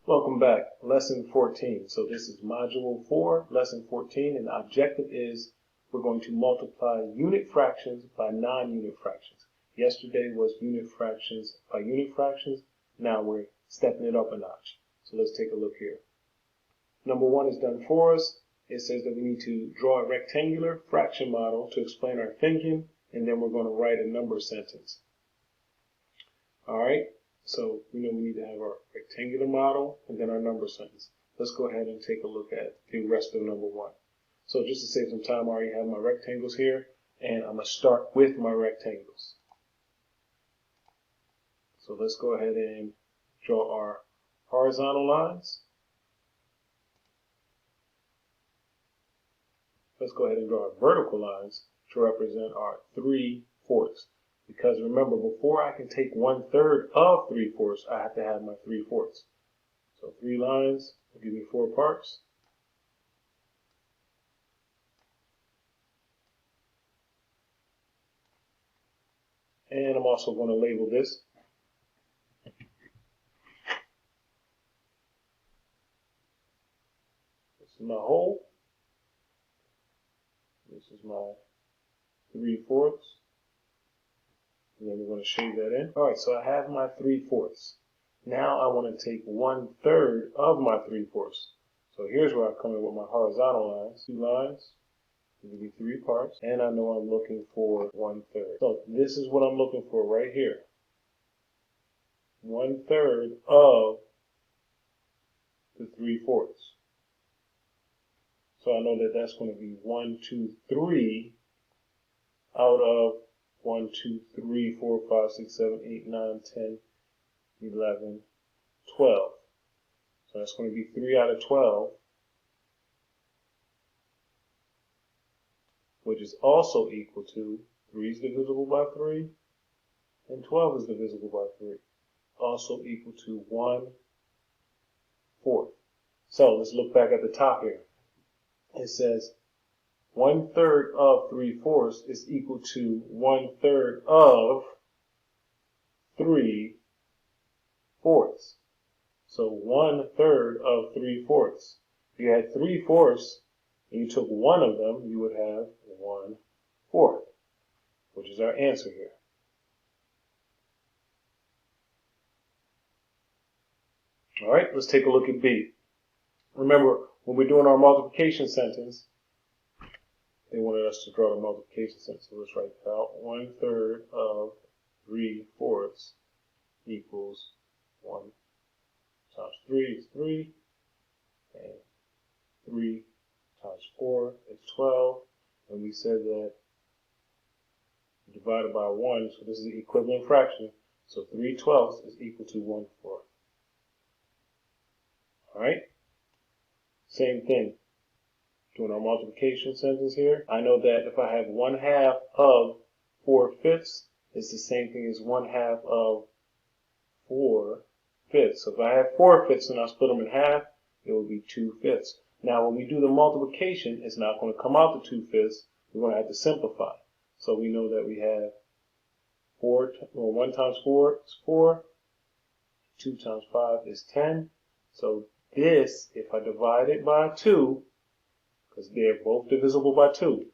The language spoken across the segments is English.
Welcome back. Lesson 14. So this is Module 4, Lesson 14, and the objective is we're going to multiply unit fractions by non-unit fractions. Yesterday was unit fractions by unit fractions. Now we're stepping it up a notch. So let's take a look here. Number 1 is done for us. It says that we need to draw a rectangular fraction model to explain our thinking, and then we're going to write a number sentence. All right. So we know we need to have our rectangular model and then our number sentence. Let's go ahead and take a look at the rest of number 1. So just to save some time, I already have my rectangles here, and I'm going to start with my rectangles. So let's go ahead and draw our horizontal lines. Let's go ahead and draw our vertical lines to represent our 3/4. Because remember, before I can take 1/3 of 3/4, I have to have my 3/4. So 3 lines will give me 4 parts. And I'm also going to label this. This is my whole. This is my 3/4. And then we're going to shade that in. All right, so I have my 3/4. Now I want to take 1/3 of my 3/4. So here's where I come in with my horizontal lines. 2 lines, give me 3 parts, and I know I'm looking for 1/3. So this is what I'm looking for right here. 1/3 of the 3/4. So I know that that's going to be 1, 2, 3 out of 1, 2, 3, 4, 5, 6, 7, 8, 9, 10, 11, 12. So that's going to be 3 out of 12, which is also equal to 3 is divisible by 3, and 12 is divisible by 3, also equal to 1/4. So let's look back at the top here. It says 1/3 of 3/4 is equal to 1/3 of 3/4. So 1/3 of 3/4. If you had 3/4 and you took one of them, you would have 1/4, which is our answer here. All right, let's take a look at B. Remember, when we're doing our multiplication sentence, they wanted us to draw the multiplication sentence. So let's write that out. 1/3 of 3/4 equals 1 times 3 is 3, and 3 times 4 is 12. And we said that divided by 1, so this is the equivalent fraction. So 3/12 is equal to 1/4. All right? Same thing. Doing our multiplication sentence here, I know that if I have 1/2 of 4/5, it's the same thing as 1/2 of 4/5. So if I have 4/5 and I split them in half, it would be 2/5. Now when we do the multiplication, it's not going to come out to 2/5. We're going to have to simplify. So we know that we have 1 times 4 is 4, 2 times 5 is 10. So this, if I divide it by 2, because they're both divisible by 2.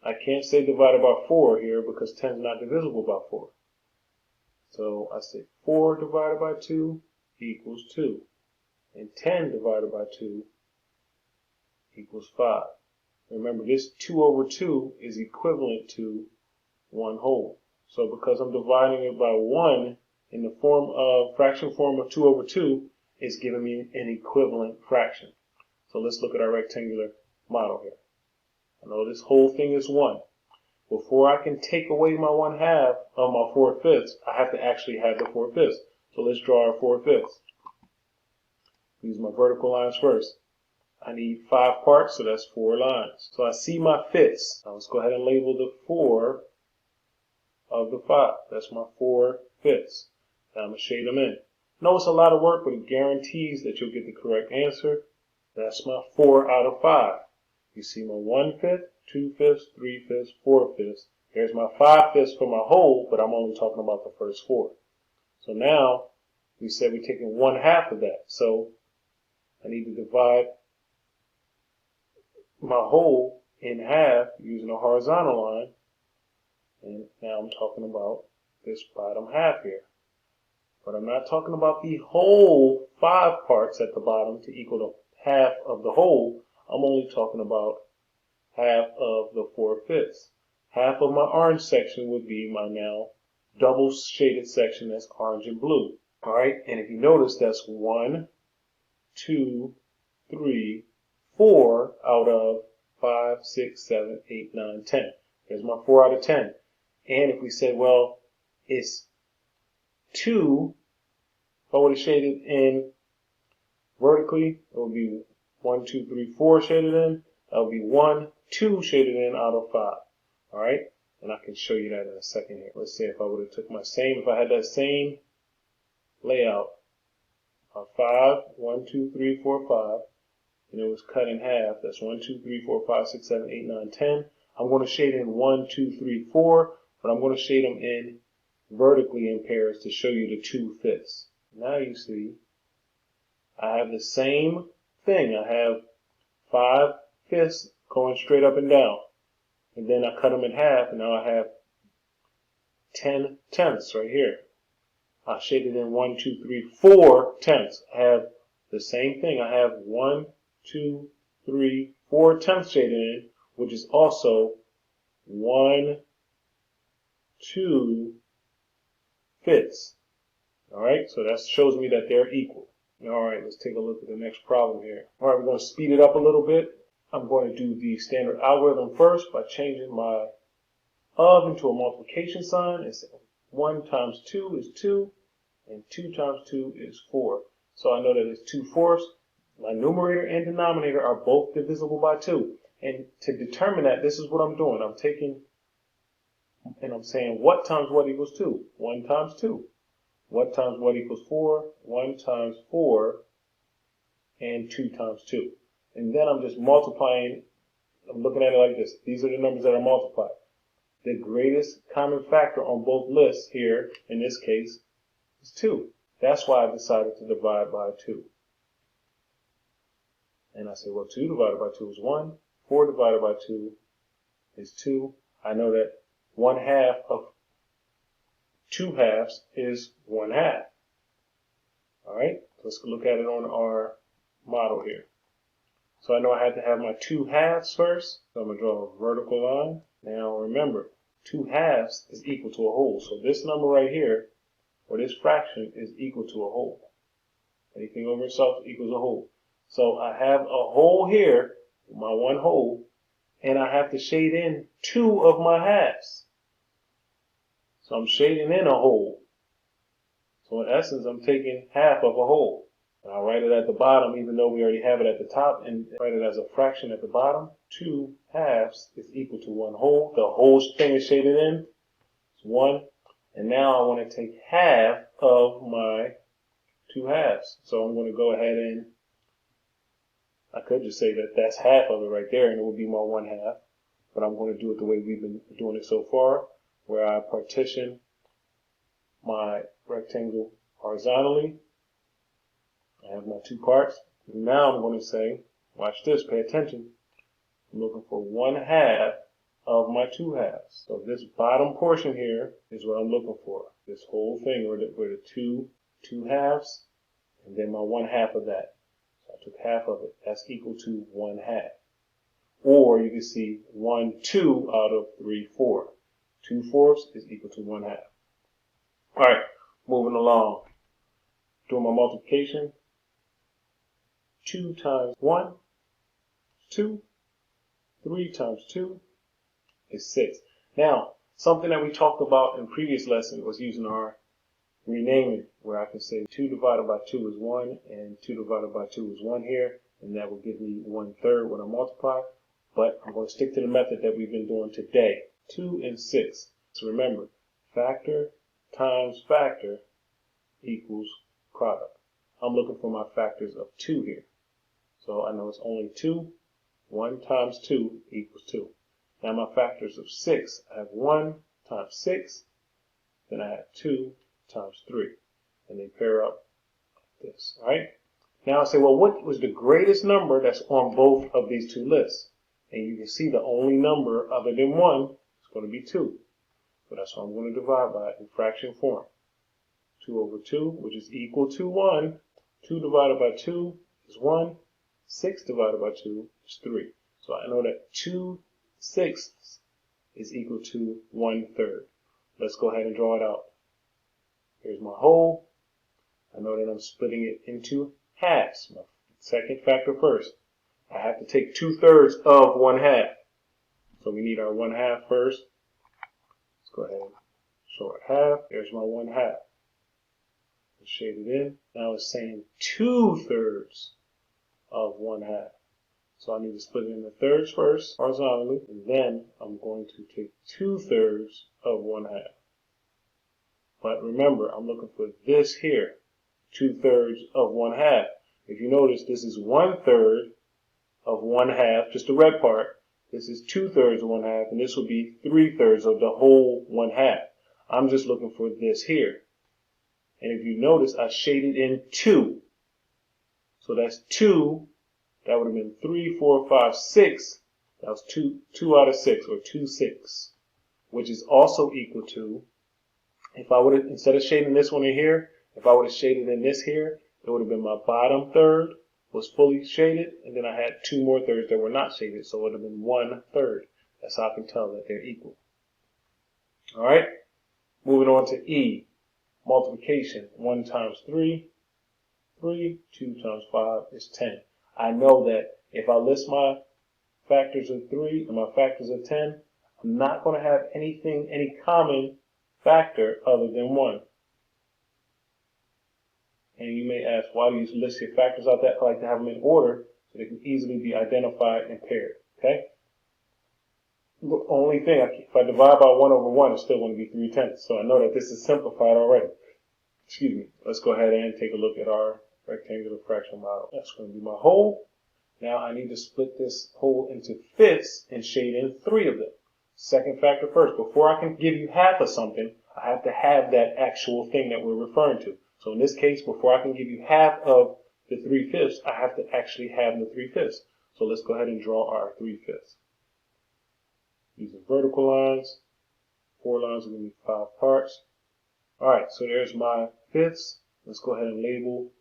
I can't say divided by 4 here because 10 is not divisible by 4. So I say 4 divided by 2 equals 2. And 10 divided by 2 equals 5. Remember, this 2/2 is equivalent to 1/2. So because I'm dividing it by 1 in the form of fraction form of 2/2, it's giving me an equivalent fraction. So let's look at our rectangular model here. I know this whole thing is 1. Before I can take away my 1/2 of my 4/5, I have to actually have the 4/5. So let's draw our 4/5. Use my vertical lines first. I need 5 parts, so that's 4 lines. So I see my fifths. Now let's go ahead and label the 4 of the 5. That's my 4/5. Now I'm going to shade them in. No, it's a lot of work, but it guarantees that you'll get the correct answer. That's my 4 out of 5. You see my 1/5, 2/5, 3/5, 4/5. There's my 5/5 for my whole, but I'm only talking about the first 4. So now we said we're taking 1/2 of that. So I need to divide my whole in half using a horizontal line. And now I'm talking about this bottom half here. But I'm not talking about the whole 5 parts at the bottom to equal to half of the whole. I'm only talking about half of the 4/5. Half of my orange section would be my now double shaded section that's orange and blue. All right, and if you notice, that's 1, 2, 3, 4 out of 5, 6, 7, 8, 9, 10. There's my 4 out of 10. And if we said, well, it's 2, if I would have shaded in vertically, it would be 1, 2, 3, 4 shaded in. That would be 1, 2 shaded in out of 5. All right, and I can show you that in a second here. Let's say if I would have took my same, if I had that same layout of 5, 1, 2, 3, 4, 5, and it was cut in half. That's 1, 2, 3, 4, 5, 6, 7, 8, 9, 10. I'm going to shade in 1, 2, 3, 4, but I'm going to shade them in vertically in pairs to show you the 2/5. Now you see, I have the same thing. I have 5/5 going straight up and down. And then I cut them in half, and now I have 10/10 right here. I shaded in 1, 2, 3, 4/10. I have the same thing. I have 1, 2, 3, 4/10 shaded in, which is also 1, 2/5. All right, so that shows me that they're equal. All right, let's take a look at the next problem here. All right, we're going to speed it up a little bit. I'm going to do the standard algorithm first by changing my of into a multiplication sign. It's 1 times 2 is 2, and 2 times 2 is 4. So I know that it's 2/4. My numerator and denominator are both divisible by 2. And to determine that, this is what I'm doing. I'm taking, and I'm saying what times what equals 2? 1 times 2. What times what equals 4? 1 times 4, and 2 times 2. And then I'm just multiplying. I'm looking at it like this. These are the numbers that are multiplied. The greatest common factor on both lists here, in this case, is 2. That's why I decided to divide by 2. And I say, well, 2 divided by 2 is 1. 4 divided by 2 is 2. I know that 1/2 of 2/2 is 1/2. All right, let's look at it on our model here. So I know I had to have my 2/2 first. So I'm going to draw a vertical line. Now remember, 2/2 is equal to a whole. So this number right here, or this fraction, is equal to a whole. Anything over itself equals a whole. So I have a whole here, my one whole, and I have to shade in 2 of my halves. So I'm shading in a whole. So in essence, I'm taking half of a whole. And I'll write it at the bottom, even though we already have it at the top, and write it as a fraction at the bottom. 2/2 is equal to 1 whole. The whole thing is shaded in. It's 1. And now I want to take half of my 2/2. So I'm going to go ahead and, I could just say that that's half of it right there, and it would be my 1/2. But I'm going to do it the way we've been doing it so far, where I partition my rectangle horizontally. I have my 2 parts. Now I'm going to say, watch this, pay attention. I'm looking for 1/2 of my 2/2. So this bottom portion here is what I'm looking for. This whole thing where the 2/2, and then my 1/2 of that. So I took half of it. That's equal to 1/2. Or you can see 1, 2 out of 3, 4. 2/4 is equal to 1/2. All right, moving along. Doing my multiplication. 2 times 1 is 2. 3 times 2 is 6. Now, something that we talked about in previous lesson was using our renaming, where I can say 2 divided by 2 is 1, and 2 divided by 2 is 1 here, and that will give me 1/3 when I multiply. But I'm going to stick to the method that we've been doing today. 2 and 6. So remember, factor times factor equals product. I'm looking for my factors of 2 here. So I know it's only 2. 1 times 2 equals 2. Now my factors of 6, I have 1 times 6, then I have 2 times 3. And they pair up like this, all right? Now I say, well, what was the greatest number that's on both of these two lists? And you can see the only number other than 1 is going to be 2. So that's what I'm going to divide by in fraction form. 2 over 2, which is equal to 1. 2 divided by 2 is 1. 6 divided by 2 is 3. So I know that 2/6 is equal to 1/3. Let's go ahead and draw it out. Here's my whole. I know that I'm splitting it into halves. My second factor first. I have to take 2/3 of 1/2. So we need our 1/2 first. Let's go ahead and show it half. There's my 1/2. Let's shade it in. Now it's saying 2/3 of 1/2. So I need to split it into thirds first, horizontally, and then I'm going to take 2/3 of 1/2. But remember, I'm looking for this here, 2/3 of 1/2. If you notice, this is 1/3 of 1/2, just the red part. This is 2/3 of 1/2, and this will be 3/3 of the whole 1/2. I'm just looking for this here. And if you notice, I shaded in 2. So that's 2. That would have been 3, 4, 5, 6. That was 2 out of 6, or 2/6, which is also equal to, if I would have, instead of shading this one in here, if I would have shaded in this here, it would have been my bottom third was fully shaded, and then I had 2 more thirds that were not shaded, so it would have been 1/3. That's how I can tell that they're equal. All right, moving on to E, multiplication. 1 times 3, 3, 2 times 5 is 10. I know that if I list my factors of 3 and my factors of 10, I'm not going to have any common factor other than 1. And you may ask, why do you list your factors out that? I like to have them in order so they can easily be identified and paired. Okay? The only thing, if I divide by 1 over 1, it's still going to be 3/10. So I know that this is simplified already. Excuse me. Let's go ahead and take a look at our rectangular fraction model. That's going to be my whole. Now I need to split this whole into fifths and shade in 3 of them. Second factor first. Before I can give you half of something, I have to have that actual thing that we're referring to. So in this case, before I can give you half of the 3/5, I have to actually have the 3/5. So let's go ahead and draw our 3/5. Using vertical lines, 4 lines will give me 5 parts. Alright, so there's my fifths. Let's go ahead and label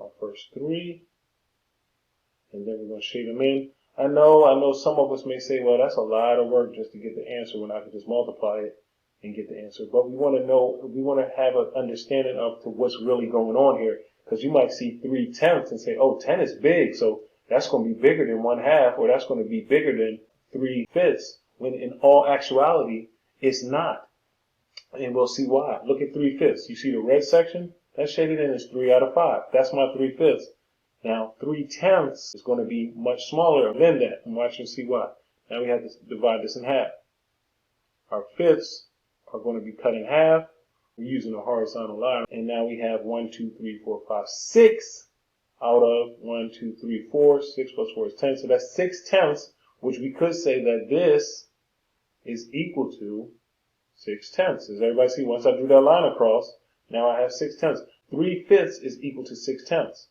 our first 3. And then we're going to shade them in. I know some of us may say, well, that's a lot of work just to get the answer when I can just multiply it and get the answer. But we want to know, we want to have an understanding of what's really going on here. Because you might see 3/10 and say, oh, 10 is big, so that's going to be bigger than 1/2, or that's going to be bigger than 3/5, when in all actuality, it's not. And we'll see why. Look at 3/5. You see the red section? That's shaded in as 3 out of 5. That's my 3/5. Now, 3/10 is going to be much smaller than that. And watch and see why. Now we have to divide this in half. Our fifths are going to be cut in half. We're using a horizontal line. And now we have 1, 2, 3, 4, 5, 6 out of 1, 2, 3, 4. 6 plus 4 is 10. So that's 6/10, which we could say that this is equal to 6/10. Does everybody see? Once I drew that line across, now I have 6/10. 3/5 is equal to 6/10.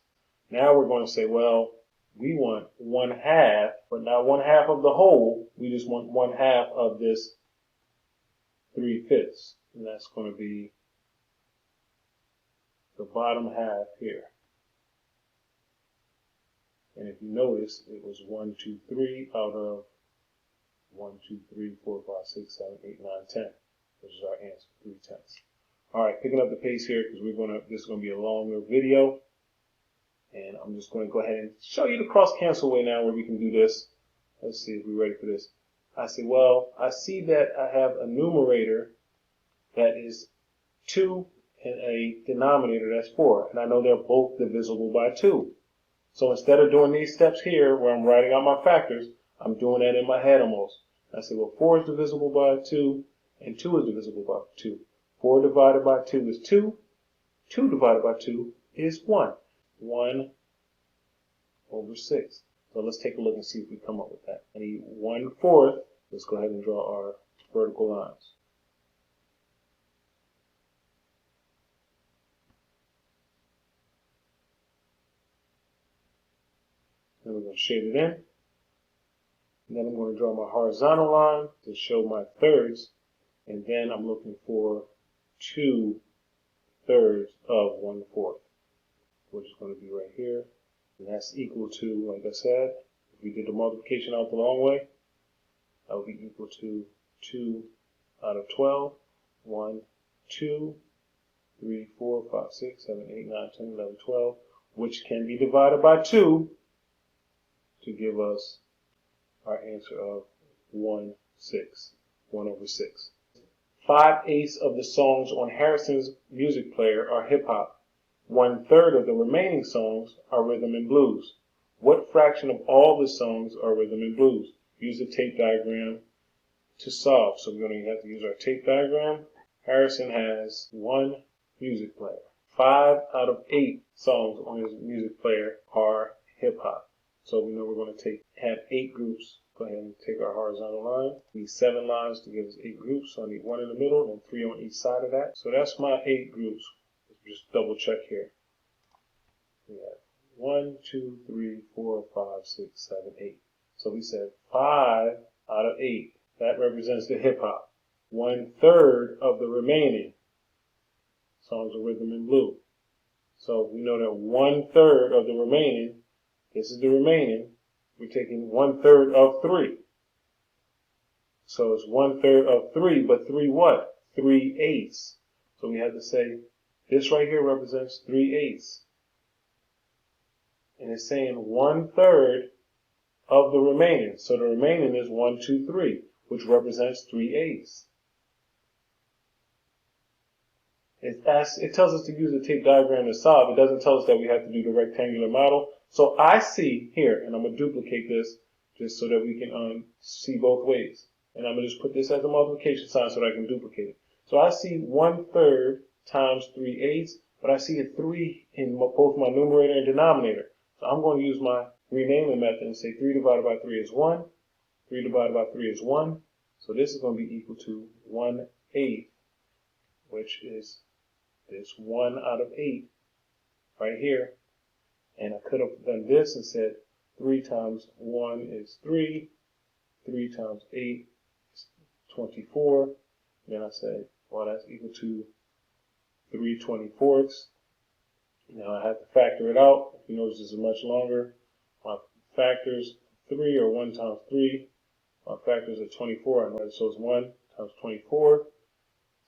Now we're going to say, well, we want 1/2, but not 1/2 of the whole. We just want 1/2 of this 3/5. And that's going to be the bottom half here. And if you notice, it was 1, 2, 3 out of 1, 2, 3, 4, 5, 6, 7, 8, 9, 10. Which is our answer, 3/10. All right, picking up the pace here because this is going to be a longer video. And I'm just going to go ahead and show you the cross cancel way now where we can do this. Let's see if we're ready for this. I say, well, I see that I have a numerator that is 2 and a denominator that's 4. And I know they're both divisible by 2. So instead of doing these steps here where I'm writing out my factors, I'm doing that in my head almost. I say, well, 4 is divisible by 2 and 2 is divisible by 2. 4 divided by 2 is 2. 2 divided by 2 is 1. 1 over 6. So let's take a look and see if we come up with that. I need 1/4. Let's go ahead and draw our vertical lines. And we're going to shade it in. And then I'm going to draw my horizontal line to show my thirds. And then I'm looking for 2/3 of 1/4, which is going to be right here. And that's equal to, like I said, if we did the multiplication out the long way, that would be equal to 2 out of 12. 1, 2, 3, 4, 5, 6, 7, 8, 9, 10, 11, 12, which can be divided by 2 to give us our answer of 1/6, 1/6. 5/8 of the songs on Harrison's music player are hip-hop. 1/3 of the remaining songs are rhythm and blues. What fraction of all the songs are rhythm and blues? Use the tape diagram to solve. So we're going to have to use our tape diagram. Harrison has one music player. 5 out of 8 songs on his music player are hip-hop. So we know we're going to have 8 groups. Go ahead and take our horizontal line. We need 7 lines to give us 8 groups. So I need 1 in the middle and 3 on each side of that. So that's my 8 groups. Let's just double check here. We have 1, 2, 3, 4, 5, 6, 7, 8. So we said 5 out of 8. That represents the hip hop. 1/3 of the remaining songs are rhythm and blues. So we know that 1/3 of the remaining, this is the remaining, we're taking 1/3 of 3. So it's 1/3 of 3, but 3 what? 3/8. So we have to say this right here represents 3/8. And it's saying 1/3 of the remaining. So the remaining is 1, 2, 3, which represents 3/8. It tells us to use the tape diagram to solve. It doesn't tell us that we have to do the rectangular model. So I see here, and I'm going to duplicate this just so that we can see both ways. And I'm going to just put this as a multiplication sign so that I can duplicate it. So I see 1/3 times 3/8, but I see a 3 in both my numerator and denominator. So I'm going to use my renaming method and say 3 divided by 3 is 1. 3 divided by 3 is 1. So this is going to be equal to 1/8, which is this 1 out of 8 right here. And I could have done this and said 3 times 1 is 3. 3 times 8 is 24. Then I say, well, that's equal to 3/24. Now I have to factor it out. If you notice, this is much longer. My factors, 3 or 1 times 3. My factors are 24. I know that, so it's 1 times 24.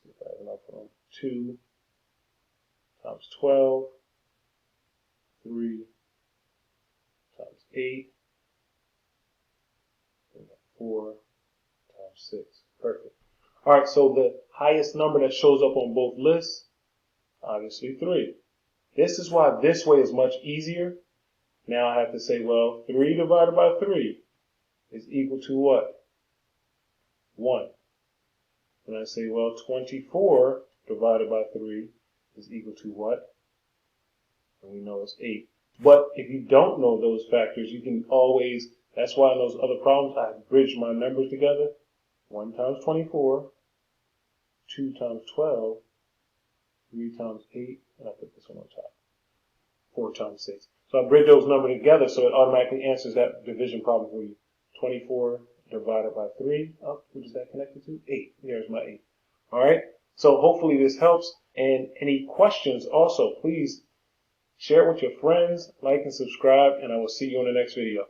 See if I have enough for them. 2 times 12. 3 times 8. And 4 times 6. Perfect. All right, so the highest number that shows up on both lists, obviously 3. This is why this way is much easier. Now I have to say, well, 3 divided by 3 is equal to what? 1. And I say, well, 24 divided by 3 is equal to what? And we know it's 8. But if you don't know those factors, you can always, that's why in those other problems, I bridge my numbers together. 1 times 24, 2 times 12, 3 times 8, and I put this one on top. 4 times 6. So I bridge those numbers together so it automatically answers that division problem for you. 24 divided by 3. Oh, what is that connected to? 8. There's my 8. All right. So hopefully this helps. And any questions also, please share it with your friends, like and subscribe, and I will see you in the next video.